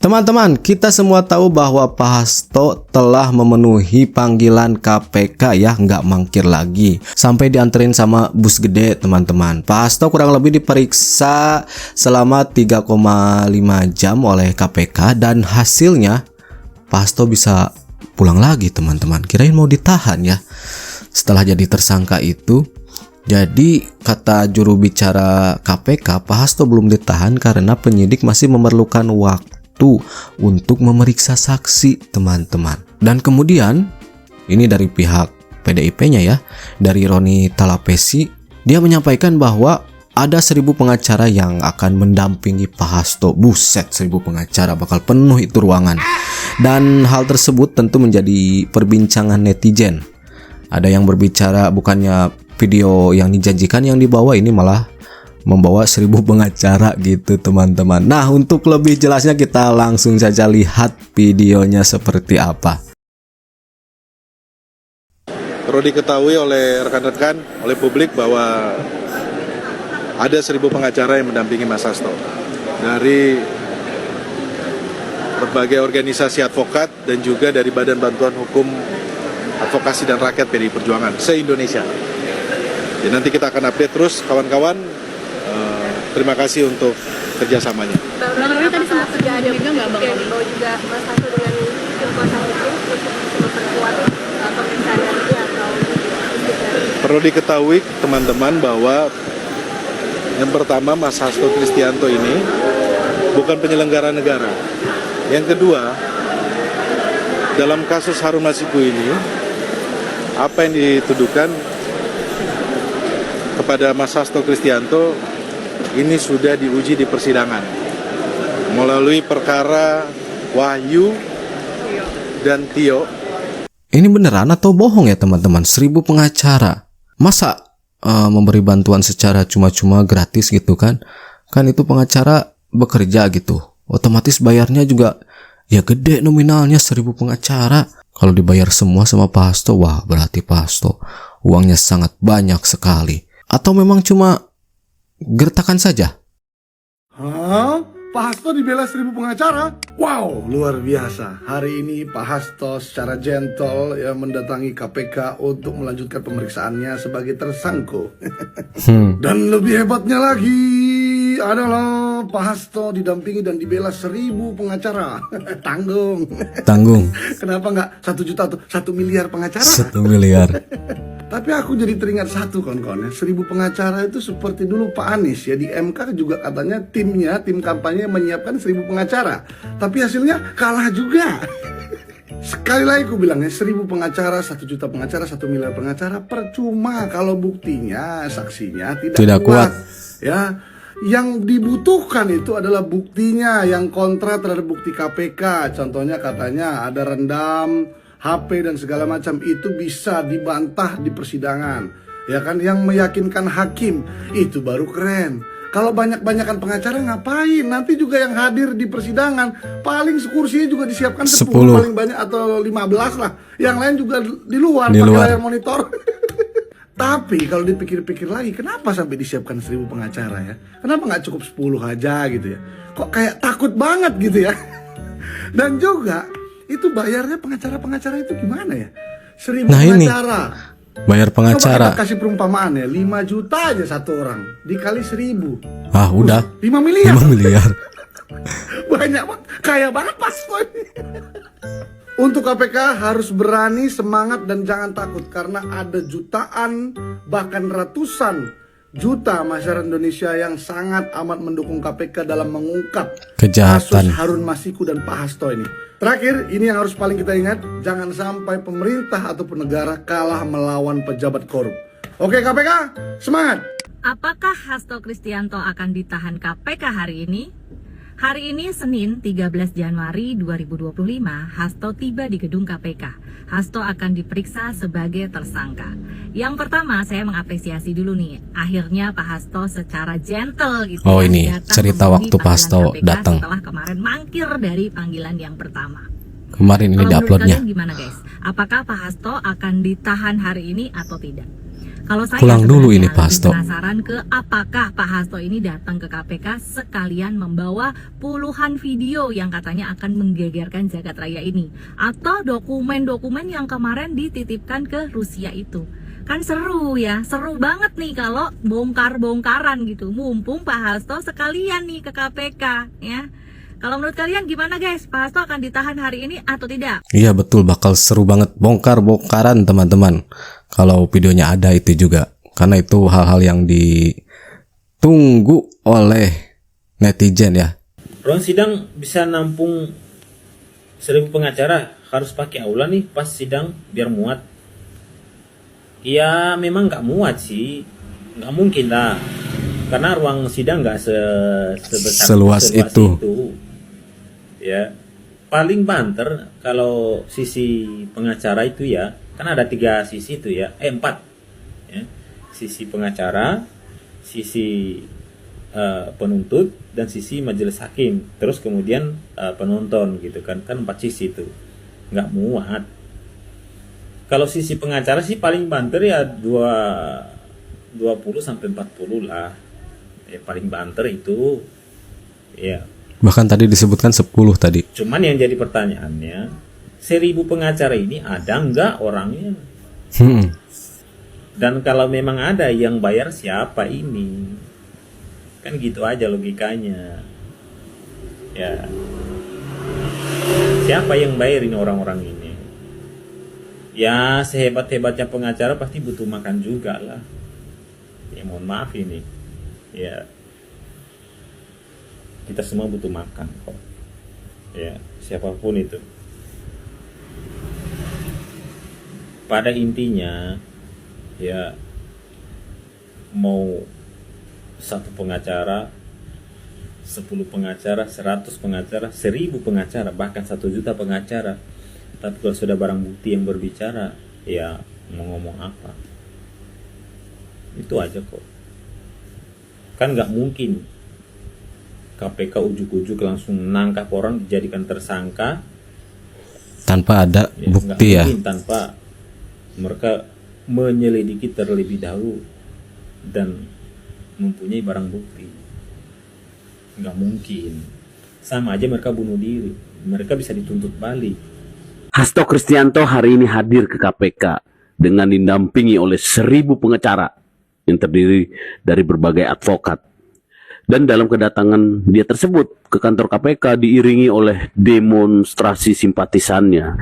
Teman-teman, kita semua tahu bahwa Pak Hasto telah memenuhi panggilan KPK ya, nggak mangkir lagi. Sampai dianterin sama bus gede teman-teman. Pak Hasto kurang lebih diperiksa selama 3,5 jam oleh KPK dan hasilnya Pak Hasto bisa pulang lagi teman-teman. Kirain mau ditahan ya. Setelah jadi tersangka itu, jadi kata juru bicara KPK, Pak Hasto belum ditahan karena penyidik masih memerlukan waktu untuk memeriksa saksi teman-teman. Dan kemudian ini dari pihak PDIP-nya ya, dari Roni Talapesi, dia menyampaikan bahwa ada 1.000 pengacara yang akan mendampingi Pak Hasto. Buset, 1.000 pengacara, bakal penuh itu ruangan. Dan hal tersebut tentu menjadi perbincangan netizen. Ada yang berbicara bukannya video yang dijanjikan yang dibawa, ini malah membawa 1.000 pengacara gitu teman-teman. Nah, untuk lebih jelasnya kita langsung saja lihat videonya seperti apa. Perlu diketahui oleh rekan-rekan, oleh publik bahwa ada 1.000 pengacara yang mendampingi Mas Hasto dari berbagai organisasi advokat dan juga dari Badan Bantuan Hukum Advokasi dan Rakyat PDI Perjuangan se-Indonesia. Jadi nanti kita akan update terus kawan-kawan. Terima kasih untuk kerjasamanya. Bang Roni tadi sempat sudah ada bahwa juga Mas Hasto dengan tim kuasa hukum untuk memperkuat pemeriksaan nanti atau perlu diketahui teman-teman bahwa yang pertama Mas Hasto Kristianto ini bukan penyelenggara negara. Yang kedua, dalam kasus Harun Masiku ini apa yang dituduhkan kepada Mas Hasto Kristianto ini sudah diuji di persidangan melalui perkara Wahyu dan Tio. Ini beneran atau bohong ya teman-teman? 1.000 pengacara. Masa memberi bantuan secara cuma-cuma gratis gitu kan? Kan itu pengacara bekerja gitu. Otomatis bayarnya juga ya gede nominalnya, 1.000 pengacara. Kalau dibayar semua sama Pak Hasto, wah berarti Pak Hasto uangnya sangat banyak sekali. Atau memang cuma gertakan saja? Hah? Pak Hasto dibela 1.000 pengacara? Wow, luar biasa. Hari ini Pak Hasto secara gentle ya mendatangi KPK untuk melanjutkan pemeriksaannya sebagai tersangka. Dan lebih hebatnya lagi adalah Pak Hasto didampingi dan dibela 1.000 pengacara. Tanggung. Kenapa nggak 1 juta atau 1 miliar pengacara? 1 miliar. Tapi aku jadi teringat satu kawan-kawan ya, 1.000 pengacara itu seperti dulu Pak Anies ya, di MK juga katanya tim kampanye menyiapkan 1.000 pengacara. Tapi hasilnya kalah juga. Sekali lagi aku bilang ya, 1.000 pengacara, 1 juta pengacara, 1 miliar pengacara percuma kalau buktinya, saksinya tidak kuat. Ya, yang dibutuhkan itu adalah buktinya yang kontra terhadap bukti KPK. Contohnya katanya ada rendam HP dan segala macam, itu bisa dibantah di persidangan, ya kan, yang meyakinkan hakim, itu baru keren. Kalau banyak-banyakan pengacara ngapain? Nanti juga yang hadir di persidangan paling kursinya juga disiapkan 10 paling banyak atau 15 lah. Yang lain juga di luar pakai layar monitor. Tapi kalau dipikir-pikir lagi, kenapa sampai disiapkan 1.000 pengacara ya? Kenapa nggak cukup 10 aja gitu ya? Kok kayak takut banget gitu ya? Dan juga itu bayarnya pengacara-pengacara itu gimana ya? 1.000 pengacara. Bayar pengacara. Coba kita kasih perumpamaan ya, 5 juta aja satu orang dikali 1.000. Ah, udah. 5 miliar. 5 miliar. Banyak banget, kaya banget Pak Hasto. Untuk KPK harus berani, semangat dan jangan takut karena ada jutaan bahkan ratusan juta masyarakat Indonesia yang sangat amat mendukung KPK dalam mengungkap kejahatan kasus Harun Masiku dan Pak Hasto ini. Terakhir, ini yang harus paling kita ingat, jangan sampai pemerintah ataupun negara kalah melawan pejabat korup. Oke KPK, semangat! Apakah Hasto Kristianto akan ditahan KPK hari ini? Hari ini Senin 13 Januari 2025, Hasto tiba di gedung KPK. Hasto akan diperiksa sebagai tersangka. Yang pertama, saya mengapresiasi dulu nih, akhirnya Pak Hasto secara gentle gitu. Oh ini cerita waktu Pak Hasto datang. Setelah kemarin mangkir dari panggilan yang pertama. Kemarin ini diuploadnya. Gimana guys? Apakah Pak Hasto akan ditahan hari ini atau tidak? Kalau saya Pulang dulu ini sebenarnya Pak lebih Hasto. penasaran ke apakah Pak Hasto ini datang ke KPK sekalian membawa puluhan video yang katanya akan menggegerkan jagat raya ini, atau dokumen-dokumen yang kemarin dititipkan ke Rusia itu. Kan seru ya, seru banget nih kalau bongkar-bongkaran gitu. Mumpung Pak Hasto sekalian nih ke KPK ya. Kalau menurut kalian gimana guys? Pak Hasto akan ditahan hari ini atau tidak? Iya betul, bakal seru banget bongkar-bongkaran teman-teman. Kalau videonya ada itu juga, karena itu hal-hal yang ditunggu oleh netizen ya. Ruang sidang bisa nampung 1000 pengacara, harus pakai aula nih pas sidang biar muat. Ya memang nggak muat sih, nggak mungkin lah, karena ruang sidang nggak Seluas itu. Ya paling banter kalau sisi pengacara itu ya, kan ada 3 sisi itu ya, 4 ya. Sisi pengacara, sisi penuntut, dan sisi majelis hakim, terus kemudian penonton gitu kan 4 sisi itu, nggak muat. Kalau sisi pengacara sih paling banter ya 20 sampai 40 lah ya, paling banter itu ya. Bahkan tadi disebutkan 10 tadi. Cuman yang jadi pertanyaannya, 1000 pengacara ini ada nggak orangnya? Dan kalau memang ada, yang bayar siapa ini? Kan gitu aja logikanya. Ya, siapa yang bayar ini orang-orang ini? Ya sehebat-hebatnya pengacara pasti butuh makan juga lah. Ya mohon maaf ini. Ya, kita semua butuh makan kok. Ya, siapapun itu. Pada intinya, ya mau 1 pengacara, 10 pengacara, 100 pengacara, 1000 pengacara, bahkan 1 juta pengacara, tapi kalau sudah barang bukti yang berbicara, ya mau ngomong apa? Itu aja kok. Kan nggak mungkin KPK ujuk-ujuk langsung nangkap orang dijadikan tersangka Tanpa ada ya, bukti ya. mungkin tanpa mereka menyelidiki terlebih dahulu dan mempunyai barang bukti. Nggak mungkin. Sama aja mereka bunuh diri, mereka bisa dituntut balik. Hasto Kristianto hari ini hadir ke KPK dengan didampingi oleh 1000 pengacara yang terdiri dari berbagai advokat. Dan dalam kedatangan dia tersebut ke kantor KPK diiringi oleh demonstrasi simpatisannya.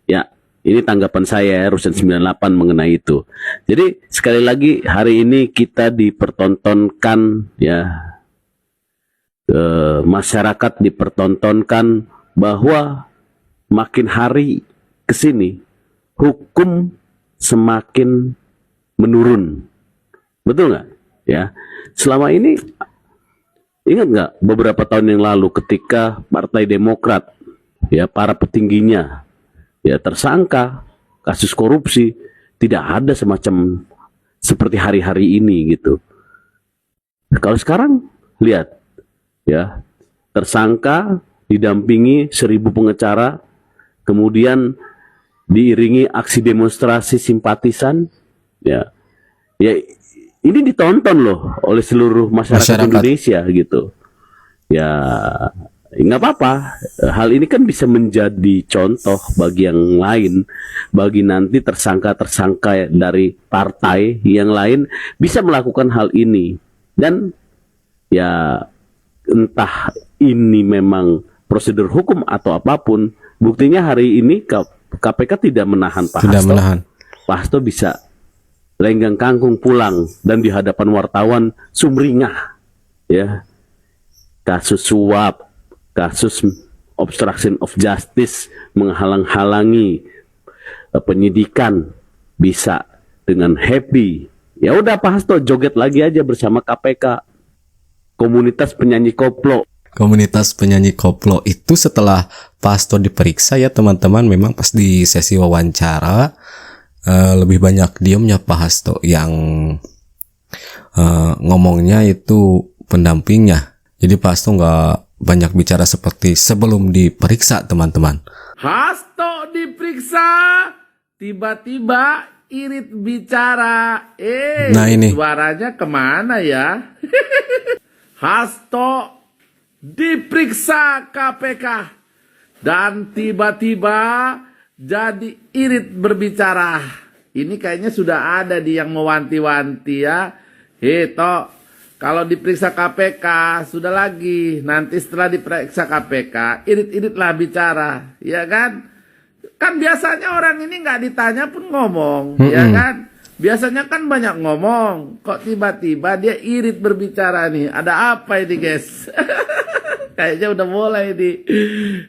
Ya, ini tanggapan saya Rusen 98 mengenai itu. Jadi sekali lagi hari ini kita dipertontonkan ya, masyarakat dipertontonkan bahwa makin hari ke sini hukum semakin menurun. Betul nggak? Ya. Selama ini ingat nggak beberapa tahun yang lalu ketika Partai Demokrat ya para petingginya ya tersangka kasus korupsi, tidak ada semacam seperti hari-hari ini gitu. Kalau sekarang lihat ya, tersangka didampingi 1000 pengacara, kemudian diiringi aksi demonstrasi simpatisan ya. Ya ini ditonton loh oleh seluruh masyarakat Indonesia gitu. Ya nggak apa-apa. Hal ini kan bisa menjadi contoh bagi yang lain, bagi nanti tersangka-tersangka dari partai yang lain bisa melakukan hal ini. Dan ya entah ini memang prosedur hukum atau apapun, buktinya hari ini KPK tidak menahan Pak Hasto. Pak Hasto bisa lenggang kangkung pulang dan di hadapan wartawan sumringah ya, kasus suap, kasus obstruction of justice, menghalang-halangi penyidikan, bisa dengan happy. Ya udah Pak Hasto joget lagi aja bersama KPK. Komunitas penyanyi koplo. Komunitas penyanyi koplo itu setelah Pak Hasto diperiksa ya teman-teman, memang pas di sesi wawancara lebih banyak diamnya Pak Hasto, yang ngomongnya itu pendampingnya. Jadi Pak Hasto nggak banyak bicara seperti sebelum diperiksa teman-teman. Hasto diperiksa, tiba-tiba irit bicara. Nah, ini. Suaranya kemana ya? Hasto diperiksa KPK dan tiba-tiba jadi irit berbicara. Ini kayaknya sudah ada di yang mewanti-wanti ya. Toh, kalau diperiksa KPK sudah lagi. Nanti setelah diperiksa KPK, irit-iritlah bicara, ya kan? Kan biasanya orang ini nggak ditanya pun ngomong, ya kan? Biasanya kan banyak ngomong. Kok tiba-tiba dia irit berbicara nih? Ada apa ini, guys? Kayaknya udah mulai nih.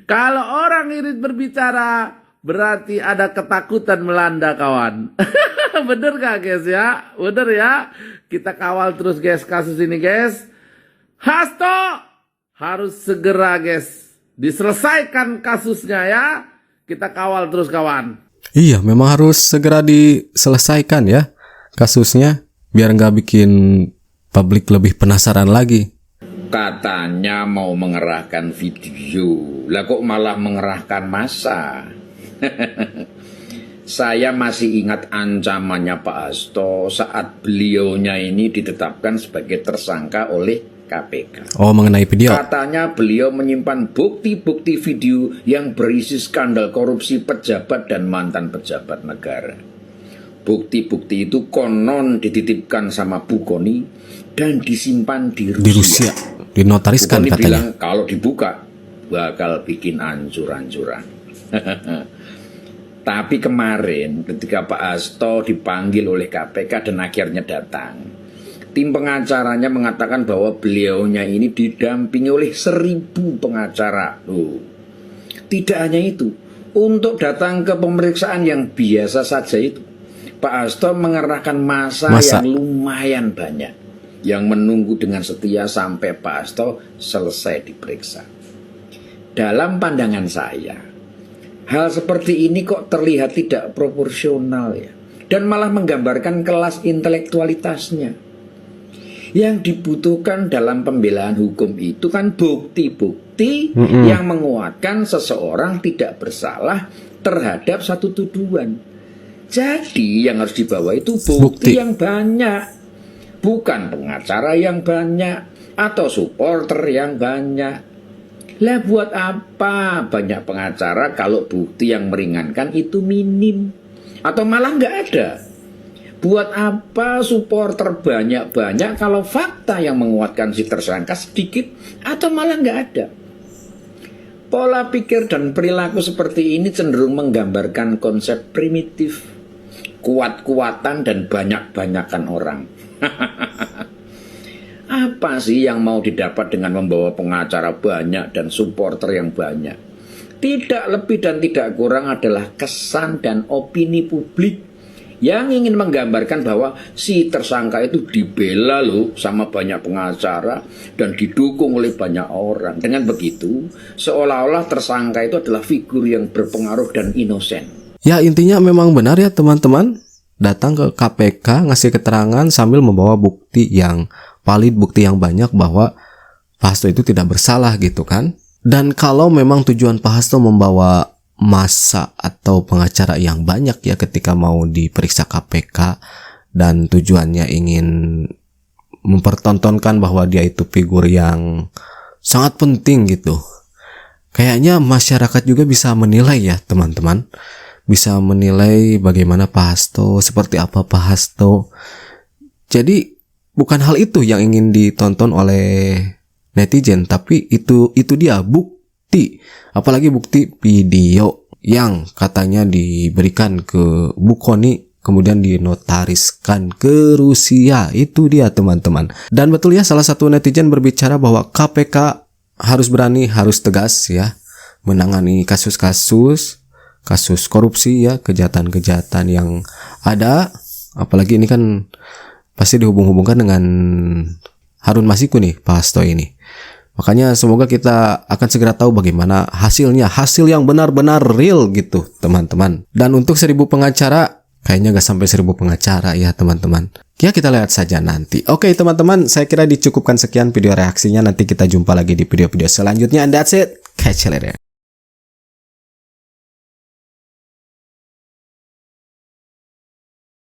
Kalau orang irit berbicara, berarti ada ketakutan melanda kawan. Bener gak guys ya? Bener ya? Kita kawal terus guys kasus ini guys. Hasto harus segera guys diselesaikan kasusnya ya. Kita kawal terus kawan. Iya, memang harus segera diselesaikan ya kasusnya, biar nggak bikin publik lebih penasaran lagi. Katanya mau mengerahkan video, lah kok malah mengerahkan massa. Saya masih ingat ancamannya Pak Hasto saat beliaunya ini ditetapkan sebagai tersangka oleh KPK. Oh, mengenai video. Katanya beliau menyimpan bukti-bukti video yang berisi skandal korupsi pejabat dan mantan pejabat negara. Bukti-bukti itu konon dititipkan sama Bu Kony dan disimpan di Rusia. Di Rusia, dinotariskan Bu Kony katanya. bilang kalau dibuka bakal bikin ancur-ancuran. Tapi kemarin ketika Pak Hasto dipanggil oleh KPK dan akhirnya datang, tim pengacaranya mengatakan bahwa beliaunya ini didampingi oleh 1.000 pengacara. Tidak hanya itu, untuk datang ke pemeriksaan yang biasa saja itu, Pak Hasto mengerahkan massa yang lumayan banyak, yang menunggu dengan setia sampai Pak Hasto selesai diperiksa. Dalam pandangan saya, hal seperti ini kok terlihat tidak proporsional ya, dan malah menggambarkan kelas intelektualitasnya. Yang dibutuhkan dalam pembelaan hukum itu kan bukti-bukti yang menguatkan seseorang tidak bersalah terhadap satu tuduhan. Jadi yang harus dibawa itu bukti yang banyak, bukan pengacara yang banyak atau supporter yang banyak. Lah buat apa banyak pengacara kalau bukti yang meringankan itu minim atau malah nggak ada? Buat apa supporter banyak-banyak kalau fakta yang menguatkan si tersangka sedikit atau malah nggak ada? Pola pikir dan perilaku seperti ini cenderung menggambarkan konsep primitif, kuat-kuatan dan banyak-banyakan orang. Apa sih yang mau didapat dengan membawa pengacara banyak dan supporter yang banyak? Tidak lebih dan tidak kurang adalah kesan dan opini publik yang ingin menggambarkan bahwa si tersangka itu dibela loh sama banyak pengacara dan didukung oleh banyak orang. Dengan begitu, seolah-olah tersangka itu adalah figur yang berpengaruh dan inosen. Ya, intinya memang benar ya teman-teman. Datang ke KPK ngasih keterangan sambil membawa bukti yang valid, bukti yang banyak bahwa Pak Hasto itu tidak bersalah gitu kan. Dan kalau memang tujuan Pak Hasto membawa massa atau pengacara yang banyak ya ketika mau diperiksa KPK dan tujuannya ingin mempertontonkan bahwa dia itu figur yang sangat penting gitu, kayaknya masyarakat juga bisa menilai ya teman-teman, bisa menilai bagaimana Pak Hasto, seperti apa Pak Hasto. Jadi bukan hal itu yang ingin ditonton oleh netizen, tapi itu dia bukti, apalagi bukti video yang katanya diberikan ke Bu Kony kemudian dinotariskan ke Rusia. Itu dia teman-teman. Dan betul ya, salah satu netizen berbicara bahwa KPK harus berani, harus tegas ya menangani kasus-kasus korupsi ya, kejahatan-kejahatan yang ada. Apalagi ini kan pasti dihubung-hubungkan dengan Harun Masiku nih, Pak Hasto ini. Makanya semoga kita akan segera tahu bagaimana hasilnya, hasil yang benar-benar real gitu teman-teman. Dan untuk 1.000 pengacara, kayaknya gak sampai 1.000 pengacara ya teman-teman. Ya kita lihat saja nanti. Oke teman-teman, saya kira dicukupkan sekian video reaksinya. Nanti kita jumpa lagi di video-video selanjutnya. And that's it. Catch you later.